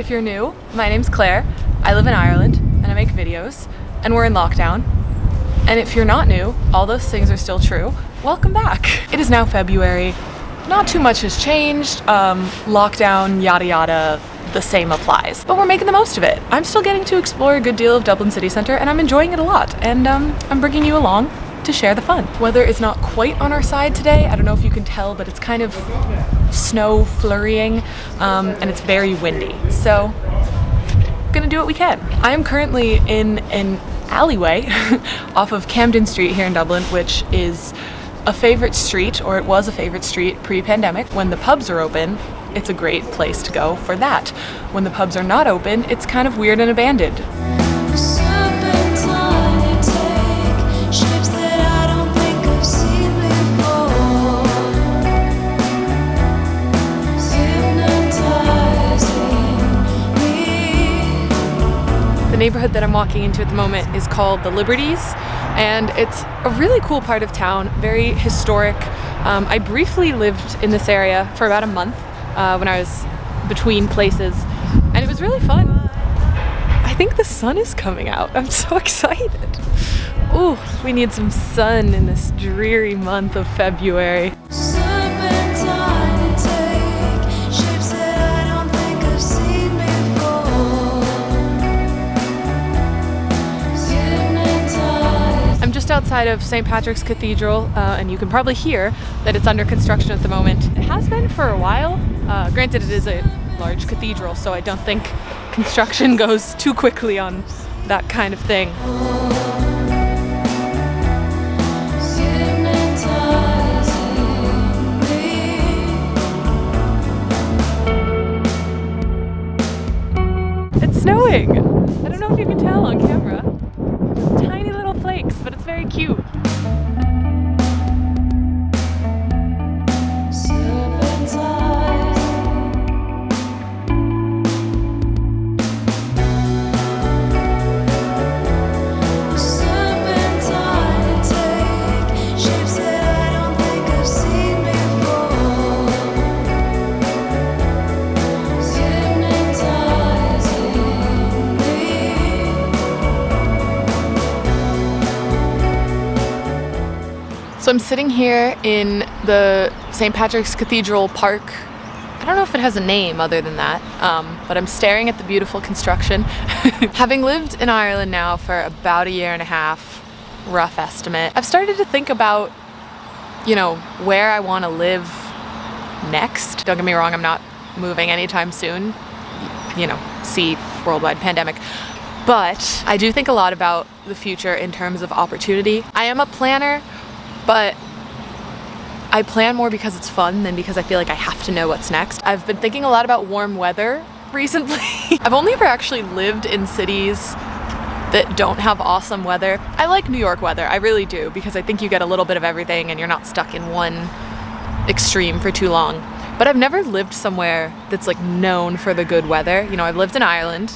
if you're new, my name's Claire. I live in Ireland and I make videos, and we're in lockdown. And if you're not new, all those things are still true. Welcome back. It is now February. Not too much has changed. Lockdown, yada yada, the same applies. But we're making the most of it. I'm still getting to explore a good deal of Dublin city centre, and I'm enjoying it a lot. And I'm bringing you along to share the fun. Weather is not quite on our side today. I don't know if you can tell, but it's kind of snow flurrying, and it's very windy. So, gonna do what we can. I am currently in an alleyway off of Camden Street here in Dublin, which is a favorite street, or it was a favorite street pre-pandemic. When the pubs are open, it's a great place to go for that. When the pubs are not open, it's kind of weird and abandoned. The neighborhood that I'm walking into at the moment is called the Liberties, and it's a really cool part of town, very historic. I briefly lived in this area for about a month when I was between places, and it was really fun. I think the sun is coming out. I'm so excited. Ooh, we need some sun in this dreary month of February. Just outside of St. Patrick's Cathedral, and you can probably hear that it's under construction at the moment. It has been for a while. Granted, it is a large cathedral, so I don't think construction goes too quickly on that kind of thing. It's snowing! I don't know if you can tell on camera. Tiny little flakes, but it's very cute. So I'm sitting here in the St. Patrick's Cathedral Park. I don't know if it has a name other than that, but I'm staring at the beautiful construction. Having lived in Ireland now for about a year and a half, rough estimate, I've started to think about, you know, where I want to live next. Don't get me wrong, I'm not moving anytime soon. You know, see worldwide pandemic. But I do think a lot about the future in terms of opportunity. I am a planner, but I plan more because it's fun than because I feel like I have to know what's next. I've been thinking a lot about warm weather recently. I've only ever actually lived in cities that don't have awesome weather. I like New York weather, I really do, because I think you get a little bit of everything and you're not stuck in one extreme for too long. But I've never lived somewhere that's like known for the good weather. You know, I've lived in Ireland.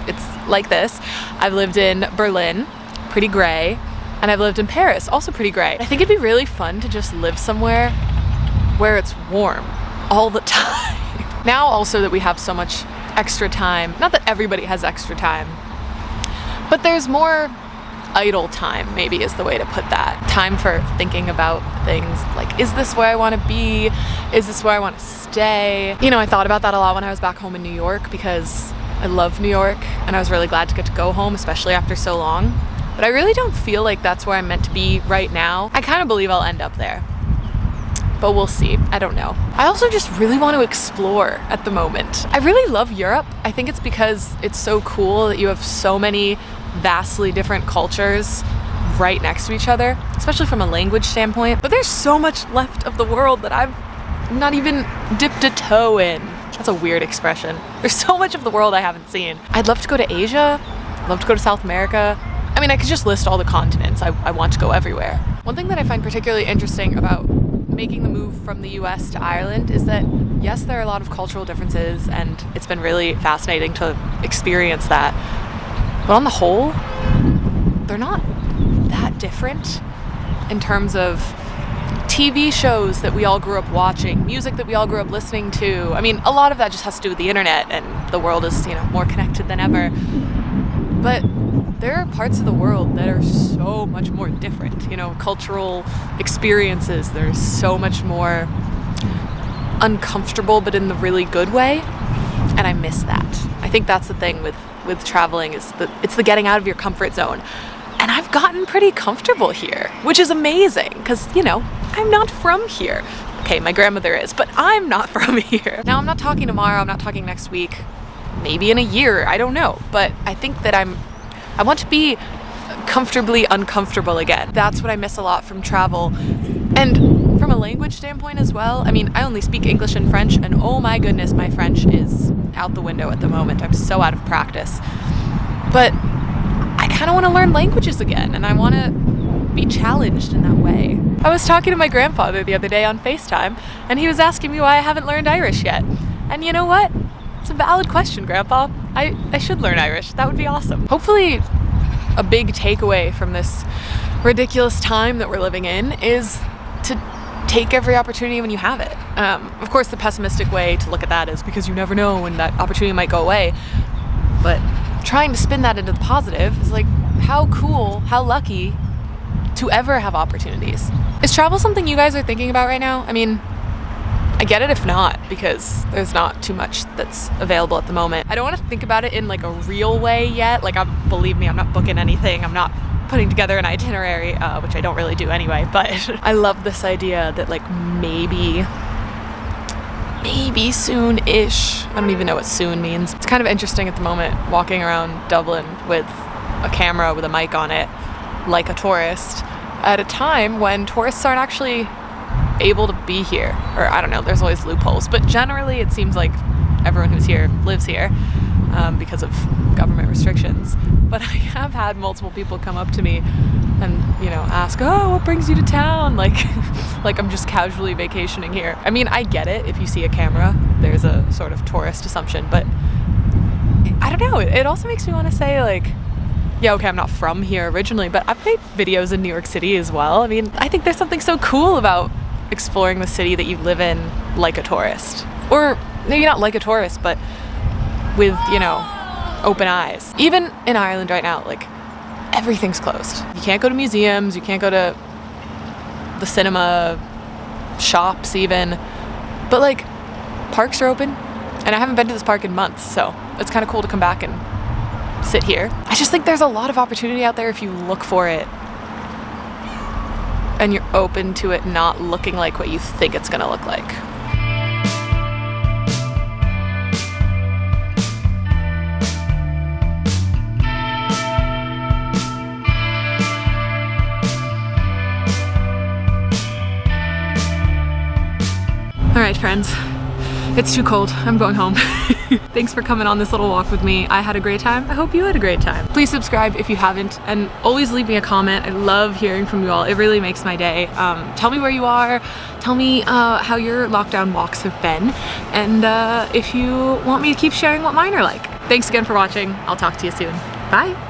It's like this. I've lived in Berlin, pretty gray. And I've lived in Paris, also pretty gray. I think it'd be really fun to just live somewhere where it's warm all the time. Now also that we have so much extra time, not that everybody has extra time, but there's more idle time, maybe is the way to put that. Time for thinking about things like, is this where I want to be? Is this where I want to stay? You know, I thought about that a lot when I was back home in New York because I love New York and I was really glad to get to go home, especially after so long. But I really don't feel like that's where I'm meant to be right now. I kind of believe I'll end up there, but we'll see. I don't know. I also just really want to explore at the moment. I really love Europe. I think it's because it's so cool that you have so many vastly different cultures right next to each other, especially from a language standpoint. But there's so much left of the world that I've not even dipped a toe in. That's a weird expression. There's so much of the world I haven't seen. I'd love to go to Asia. I'd love to go to South America. I mean, I could just list all the continents. I want to go everywhere. One thing that I find particularly interesting about making the move from the US to Ireland is that, yes, there are a lot of cultural differences, and it's been really fascinating to experience that. But on the whole, they're not that different in terms of TV shows that we all grew up watching, music that we all grew up listening to. I mean, a lot of that just has to do with the internet, and the world is, you know, more connected than ever. But there are parts of the world that are so much more different, you know, cultural experiences. There's so much more uncomfortable, but in the really good way, and I miss that. I think that's the thing with traveling, is that it's the getting out of your comfort zone. And I've gotten pretty comfortable here, which is amazing, because, you know, I'm not from here. Okay, my grandmother is, but I'm not from here. Now, I'm not talking tomorrow, I'm not talking next week, maybe in a year, I don't know. But I think that I want to be comfortably uncomfortable again. That's what I miss a lot from travel. And from a language standpoint as well, I mean, I only speak English and French, and oh my goodness, my French is out the window at the moment. I'm so out of practice. But I kind of want to learn languages again, and I want to be challenged in that way. I was talking to my grandfather the other day on FaceTime, and he was asking me why I haven't learned Irish yet. And you know what? It's a valid question, Grandpa. I should learn Irish. That would be awesome. Hopefully, a big takeaway from this ridiculous time that we're living in is to take every opportunity when you have it. Of course, the pessimistic way to look at that is because you never know when that opportunity might go away. But trying to spin that into the positive is like, how cool, how lucky to ever have opportunities. Is travel something you guys are thinking about right now? I mean, I get it if not, because there's not too much that's available at the moment. I don't want to think about it in like a real way yet. Like, believe me, I'm not booking anything. I'm not putting together an itinerary, which I don't really do anyway, but I love this idea that like maybe soon-ish. I don't even know what soon means. It's kind of interesting at the moment, walking around Dublin with a camera with a mic on it, like a tourist, at a time when tourists aren't actually able to be here. Or I don't know, there's always loopholes, but generally it seems like everyone who's here lives here because of government restrictions. But I have had multiple people come up to me and, you know, ask, oh, what brings you to town? Like I'm just casually vacationing here. I mean, I get it. If you see a camera, there's a sort of tourist assumption, but I don't know. It also makes me want to say, like, yeah, okay, I'm not from here originally, but I've made videos in New York City as well. I mean, I think there's something so cool about exploring the city that you live in like a tourist. Or maybe not like a tourist, but with, you know, open eyes. Even in Ireland right now, like, everything's closed. You can't go to museums, you can't go to the cinema, shops even. But like, parks are open, and I haven't been to this park in months, so it's kind of cool to come back and sit here. I just think there's a lot of opportunity out there if you look for it and you're open to it not looking like what you think it's gonna look like. All right, friends, it's too cold. I'm going home. Thanks for coming on this little walk with me. I had a great time. I hope you had a great time. Please subscribe if you haven't, and always leave me a comment. I love hearing from you all. It really makes my day. Tell me where you are. Tell me how your lockdown walks have been, and if you want me to keep sharing what mine are like. Thanks again for watching. I'll talk to you soon. Bye.